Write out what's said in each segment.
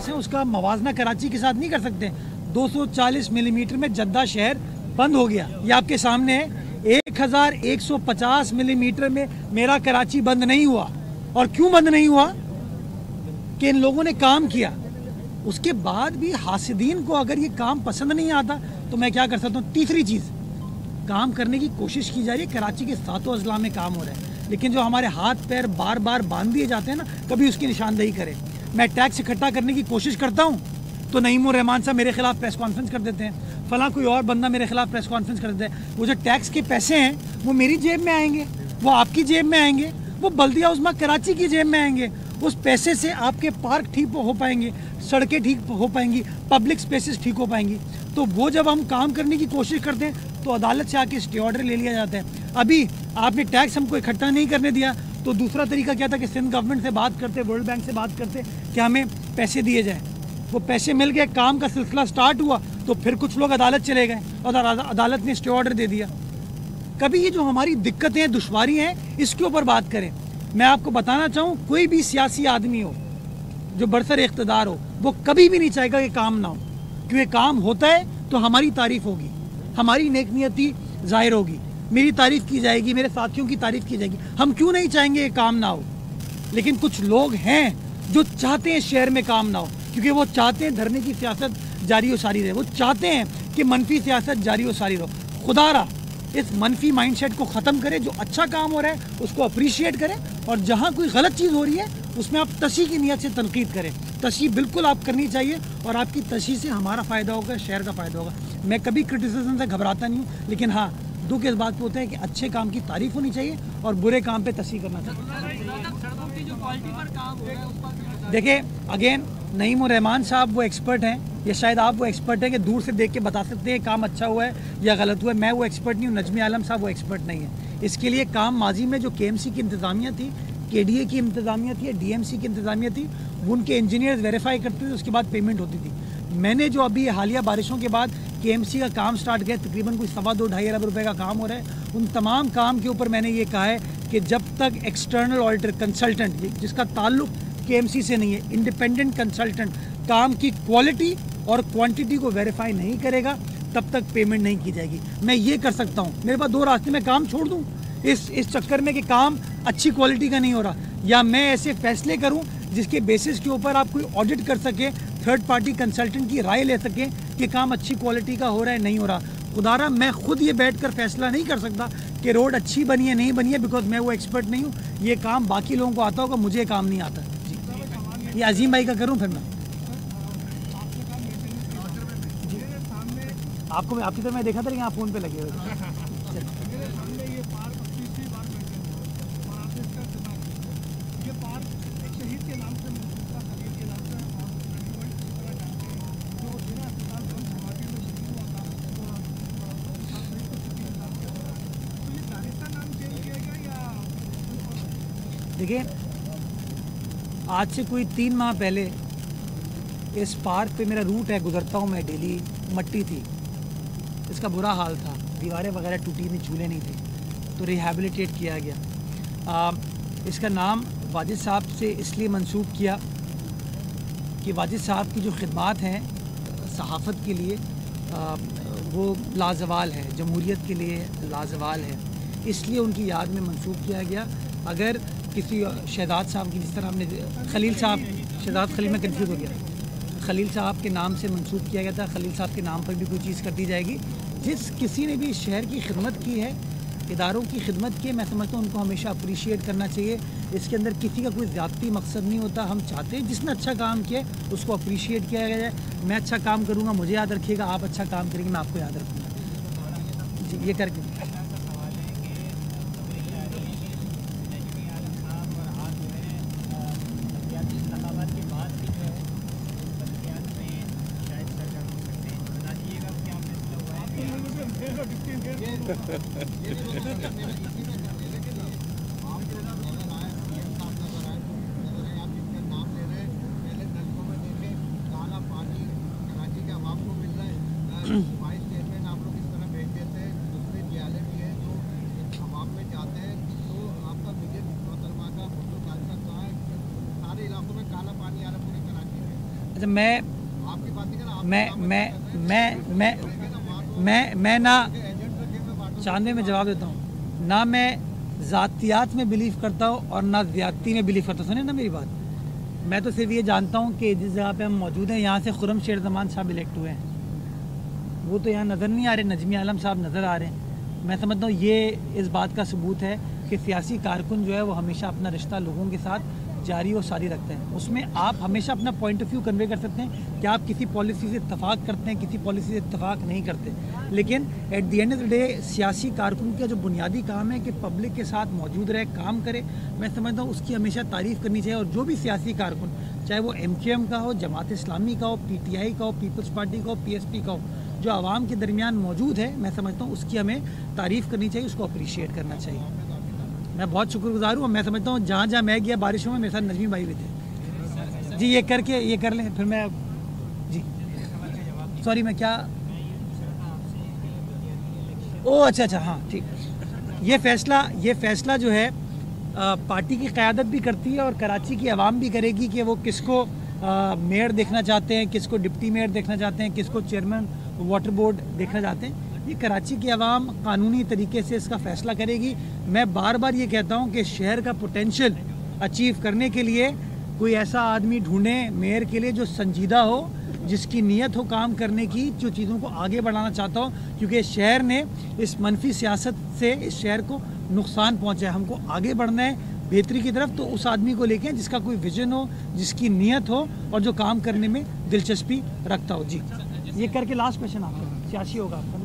पास है उसका मवाजना कराची के साथ नहीं कर सकते। 240 मिलीमीटर में जद्दा शहर बंद हो गया, ये आपके सामने है। 1150 मिलीमीटर में मेरा कराची बंद नहीं हुआ। और क्यों बंद नहीं हुआ? कि इन लोगों ने काम किया। उसके बाद भी हासिदीन को अगर ये काम पसंद नहीं आता तो मैं क्या कर सकता हूँ? तीसरी चीज़, काम करने की कोशिश की जा रही है। कराची के 7 अजला में काम हो रहा है, लेकिन जो हमारे हाथ पैर बार बार बांध दिए जाते हैं ना, कभी उसकी निशानदेही करें। मैं टैक्स इकट्ठा करने की कोशिश करता हूँ तो नईमुर रहमान साहब मेरे खिलाफ प्रेस कॉन्फ्रेंस कर देते हैं, फला कोई और बंदा मेरे खिलाफ प्रेस कॉन्फ्रेंस कर देता है। वो जो टैक्स के पैसे हैं वो मेरी जेब में आएंगे, वो आपकी जेब में आएंगे, वो बल्दिया उस्मा कराची की जेब में आएंगे। उस पैसे से आपके पार्क ठीक हो पाएंगे, सड़कें ठीक हो पाएंगी, पब्लिक स्पेसेस ठीक हो पाएंगी। तो वो जब हम काम करने की कोशिश करते हैं तो अदालत से आके स्टे ऑर्डर ले लिया जाता है। अभी आपने टैक्स हमको इकट्ठा नहीं करने दिया तो दूसरा तरीका क्या था कि सिंध गवर्नमेंट से बात करते, वर्ल्ड बैंक से बात करते कि हमें पैसे दिए जाए। वो पैसे मिल गए, काम का सिलसिला स्टार्ट हुआ तो फिर कुछ लोग अदालत चले गए और अदालत ने स्टे ऑर्डर दे दिया। कभी ये जो हमारी दिक्कतें दुश्वारी हैं इसके ऊपर बात करें। मैं आपको बताना चाहूँ, कोई भी सियासी आदमी हो जो बरसर इख्तदार हो, वो कभी भी नहीं चाहेगा कि काम ना हो, क्योंकि काम होता है तो हमारी तारीफ होगी, हमारी नेकनियती जाहिर होगी, मेरी तारीफ की जाएगी, मेरे साथियों की तारीफ की जाएगी। हम क्यों नहीं चाहेंगे कि काम ना हो? लेकिन कुछ लोग हैं जो चाहते हैं शहर में काम ना हो, क्योंकि वो चाहते हैं धरने की सियासत जारी और सारी रहे, वो चाहते हैं कि मनफी सियासत जारी और सारी रहो। खुदारा इस मनफी माइंडसेट को ख़त्म करें। जो अच्छा काम हो रहा है उसको अप्रिशिएट करें, और जहाँ कोई गलत चीज़ हो रही है उसमें आप तशी की नीयत से तनकीद करें। तशी बिल्कुल आप करनी चाहिए, और आपकी तशी से हमारा फ़ायदा होगा, शहर का फ़ायदा होगा। मैं कभी क्रिटिसिज्म से घबराता नहीं हूँ, लेकिन हाँ, दुख इस बात पे होता है कि अच्छे काम की तारीफ होनी चाहिए और बुरे काम पे तशी करना चाहिए। देखिए, अगेन नईमुर रहमान साहब वो एक्सपर्ट हैं, या शायद आप वो एक्सपर्ट हैं कि दूर से देख के बता सकते हैं काम अच्छा हुआ है या गलत हुआ है। मैं वो एक्सपर्ट नहीं हूँ, नजमी आलम साहब वो एक्सपर्ट नहीं है। इसके लिए काम माजी में जो केएमसी की इंतज़ामिया थी, केडीए की इंतज़ामिया थी या डीएमसी की इंतज़ामिया थी, वो उनके इंजीनियर्स वेरीफाई करते थे, उसके बाद पेमेंट होती थी। मैंने जो अभी हालिया बारिशों के बाद केएमसी का काम स्टार्ट किया, तकरीबन कोई 2.5 अरब रुपए का काम हो रहा है। उन तमाम काम के ऊपर मैंने ये कहा है कि जब तक एक्सटर्नल ऑडिटर कंसल्टेंट, जिसका ताल्लुक केएमसी से नहीं है, इंडिपेंडेंट कंसल्टेंट काम की क्वालिटी और क्वांटिटी को वेरीफाई नहीं करेगा, तब तक पेमेंट नहीं की जाएगी। मैं ये कर सकता हूँ, मेरे पास 2 रास्ते में काम छोड़ दूँ इस चक्कर में कि काम अच्छी क्वालिटी का नहीं हो रहा, या मैं ऐसे फैसले करूँ जिसके बेसिस के ऊपर आप कोई ऑडिट कर सके, थर्ड पार्टी कंसल्टेंट की राय ले सकें कि काम अच्छी क्वालिटी का हो रहा है नहीं हो रहा। खुदारा मैं खुद ये बैठकर फैसला नहीं कर सकता कि रोड अच्छी बनी है नहीं बनी है, बिकॉज मैं वो एक्सपर्ट नहीं हूँ। ये काम बाकी लोगों को आता होगा, मुझे काम नहीं आता जी। ये अजीम भाई का करूँ फिर मैं आपको, आपकी तरफ मैं देखा था लेकिन आप फ़ोन पे लगे हुए थे। देखिए, आज से कोई 3 माह पहले इस पार्क पे मेरा रूट है, गुजरता हूँ मैं डेली, मट्टी थी, इसका बुरा हाल था, दीवारें वगैरह टूटी नहीं, झूले नहीं थे, तो रिहैबिलिटेट किया गया। इसका नाम वाजिद साहब से इसलिए मंसूब किया कि वाजिद साहब की जो खिदमात हैं सहाफ़त के लिए वो लाजवाल है, जमहूरियत के लिए लाजवाल है, इसलिए उनकी याद में मंसूब किया गया। अगर किसी शहजाद साहब की, जिस तरह हमने खलील साहब, शहजाद खलील में कन्फ्यूज़ हो गया, खलील साहब के नाम से मंसूब किया गया था, खलील साहब के नाम पर भी कोई चीज़ कर दी जाएगी। जिस किसी ने भी शहर की खिदमत की है, इदारों की खिदमत की है, मैं समझता हूँ उनको हमेशा अप्रिशिएट करना चाहिए। इसके अंदर किसी का कोई ज़्यादती मकसद नहीं होता। हम चाहते हैं जिसने अच्छा काम किया उसको अप्रिशिएट किया जाए। मैं अच्छा काम करूँगा, मुझे याद रखिएगा, आप अच्छा काम करेंगे, मैं आपको याद रखूँगा जी। ये करके वाइस चेयरमैन आप लोग इस तरह भेज देते हैं, दूसरे न्यायालय भी है जो आवाम में जाते हैं, तो आपका विजय मोहतरमा का फोटो कहाँ है? सारे इलाकों में काला पानी आ रहा है पूरे कराची में। अच्छा मैं आपकी बात नहीं करना, मैं ना चांदे में जवाब देता हूँ ना, मैं ज़ातियात में बिलीव करता हूँ और ना ज़्यादती में बिलीव करता हूँ। सुनिए ना मेरी बात, मैं तो सिर्फ ये जानता हूँ कि जिस जगह पे हम मौजूद हैं यहाँ से खुर्रम शेर ज़मान साहब इलेक्ट हुए हैं, वो तो यहाँ नज़र नहीं आ रहे, नजमी आलम साहब नज़र आ रहे हैं। मैं समझता हूँ ये इस बात का सबूत है कि सियासी कारकुन जो है वो हमेशा अपना रिश्ता लोगों के साथ जारी और सारी रखते हैं। उसमें आप हमेशा अपना पॉइंट ऑफ व्यू कन्वे कर सकते हैं कि आप किसी पॉलिसी से इत्तफाक करते हैं, किसी पॉलिसी से इत्तफाक नहीं करते, लेकिन at the end of the day सियासी कारकुन का जो बुनियादी काम है कि पब्लिक के साथ मौजूद रहे, काम करे। मैं समझता हूँ उसकी हमेशा तारीफ़ करनी चाहिए। और जो भी सियासी कारकुन, चाहे वो MQM का हो, जमात इस्लामी का हो, PTI का हो, पीपल्स पार्टी का हो, PSP का हो, जो आवाम के दरमियान मौजूद है, मैं समझता हूँ उसकी हमें तारीफ़ करनी चाहिए, उसको अप्रिशिएट करना चाहिए। मैं बहुत शुक्रगुजार हूँ। मैं समझता हूँ जहाँ जहाँ मैं गया बारिशों में मेरे साथ नजमी भाई भी थे जी। ये कर लें फिर मैं जी सॉरी मैं क्या अच्छा हाँ ठीक। ये फैसला जो है पार्टी की क़यादत भी करती है और कराची की आवाम भी करेगी कि वो किसको मेयर देखना चाहते हैं, किसको डिप्टी मेयर देखना चाहते हैं, किसको चेयरमैन वाटर बोर्ड देखना चाहते हैं। ये कराची की आवाम कानूनी तरीके से इसका फ़ैसला करेगी। मैं बार बार ये कहता हूँ कि शहर का पोटेंशियल अचीव करने के लिए कोई ऐसा आदमी ढूंढें मेयर के लिए जो संजीदा हो, जिसकी नीयत हो काम करने की, जो चीज़ों को आगे बढ़ाना चाहता हो, क्योंकि इस शहर ने इस मनफी सियासत से इस शहर को नुकसान पहुँचा है। हमको आगे बढ़ना है बेहतरी की तरफ, तो उस आदमी को लेके जिसका कोई विजन हो, जिसकी नीयत हो और जो काम करने में दिलचस्पी रखता हो। जी ये करके लास्ट क्वेश्चन आपका सियासी होगा आपका।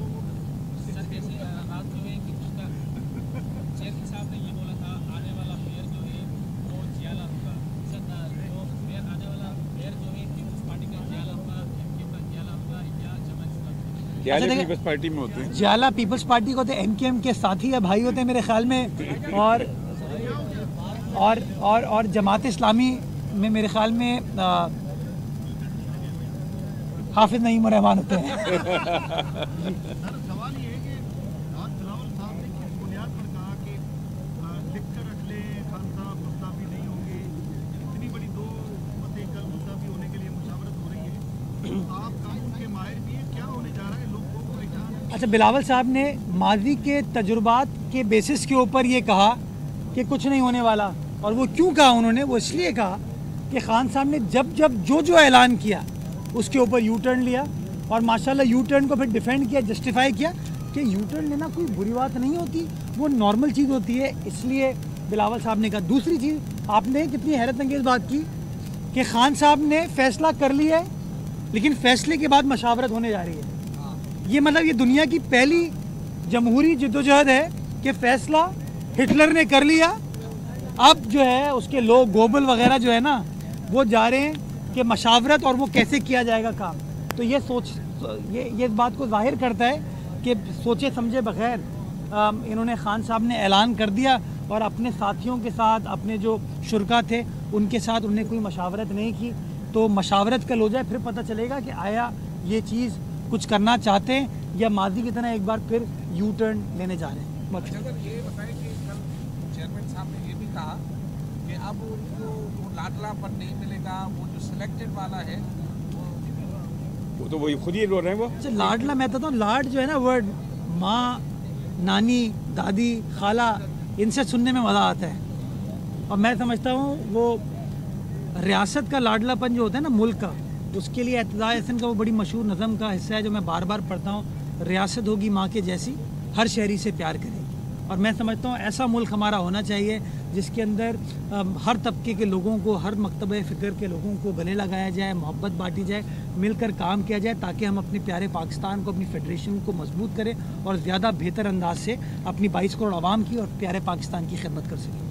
पीपल्स पार्टी में होते हैं, जाला पीपल्स पार्टी को तो MQM के साथी या भाई होते हैं मेरे ख्याल में, और जमात इस्लामी में मेरे ख्याल में हाफिज नईम रहमान होते हैं। सवाल ये है कि आज बिलावल साहब ने किस बुनियाद पर कहा कि लिख कर रख ले खान साहब मुस्ताफी नहीं होंगे, इतनी बड़ी दो मतें कल मुस्ताफी होने के लिए मुशावरत हो रही है, आप कानून के माहिर भी हैं, क्या होने जा रहा है लोगों को पहचान? अच्छा, बिलावल साहब ने माजी के तजुर्बात के बेसिस के ऊपर ये कहा कि कुछ नहीं होने वाला। और वो क्यों कहा उन्होंने? वो इसलिए कहा कि खान साहब ने जब जो ऐलान किया उसके ऊपर यू टर्न लिया, और माशाल्लाह यू टर्न को फिर डिफेंड किया, जस्टिफाई किया कि यू टर्न लेना कोई बुरी बात नहीं होती, वो नॉर्मल चीज़ होती है। इसलिए बिलावल साहब ने कहा। दूसरी चीज़, आपने कितनी हैरत अंगेज़ बात की कि खान साहब ने फैसला कर लिया है लेकिन फैसले के बाद मशावरत होने जा रही है। ये मतलब ये दुनिया की पहली जमहूरी जद्दोजहद है कि फ़ैसला हिटलर ने कर लिया, अब जो है उसके लोग गोबल वगैरह जो है ना वो जा रहे हैं कि मशावरत और वो कैसे किया जाएगा काम। तो ये इस बात को जाहिर करता है कि सोचे समझे बगैर इन्होंने खान साहब ने ऐलान कर दिया और अपने साथियों के साथ, अपने जो शुरका थे उनके साथ उन्होंने कोई मशावरत नहीं की। तो मशावरत कल हो जाए, फिर पता चलेगा कि आया ये चीज़ कुछ करना चाहते हैं या माजी की तरह एक बार फिर यू टर्न लेने जा रहे हैं। ये बताएं कि कल चेयरमैन साहब ने ये भी कहा कि अब उनको वो लाडलापन नहीं मिलेगा, वो जो सिलेक्टेड वाला है वो तो वही खुद ही बोल रहे हैं। वो अच्छा, लाडला, मैं कहता हूँ लाड जो है ना वर्ड, माँ, नानी, दादी, खाला, इनसे सुनने में मज़ा आता है। और मैं समझता हूँ वो रियासत का लाडलापन जो होता है ना मुल्क का, उसके लिए एतज़ा हसन का वो बड़ी मशहूर नज़म का हिस्सा है जो मैं बार बार पढ़ता हूँ, रियासत होगी माँ के जैसी, हर शहरी से प्यार करेगी। और मैं समझता हूँ ऐसा मुल्क हमारा होना चाहिए जिसके अंदर हर तबके के लोगों को, हर मकतबे फ़िक्र के लोगों को गले लगाया जाए, मोहब्बत बांटी जाए, मिलकर काम किया जाए, ताकि हम अपने प्यारे पाकिस्तान को, अपनी फेडरेशन को मजबूत करें और ज़्यादा बेहतर अंदाज से अपनी 22 करोड़ आवाम की और प्यारे पाकिस्तान की खिदमत कर सकें।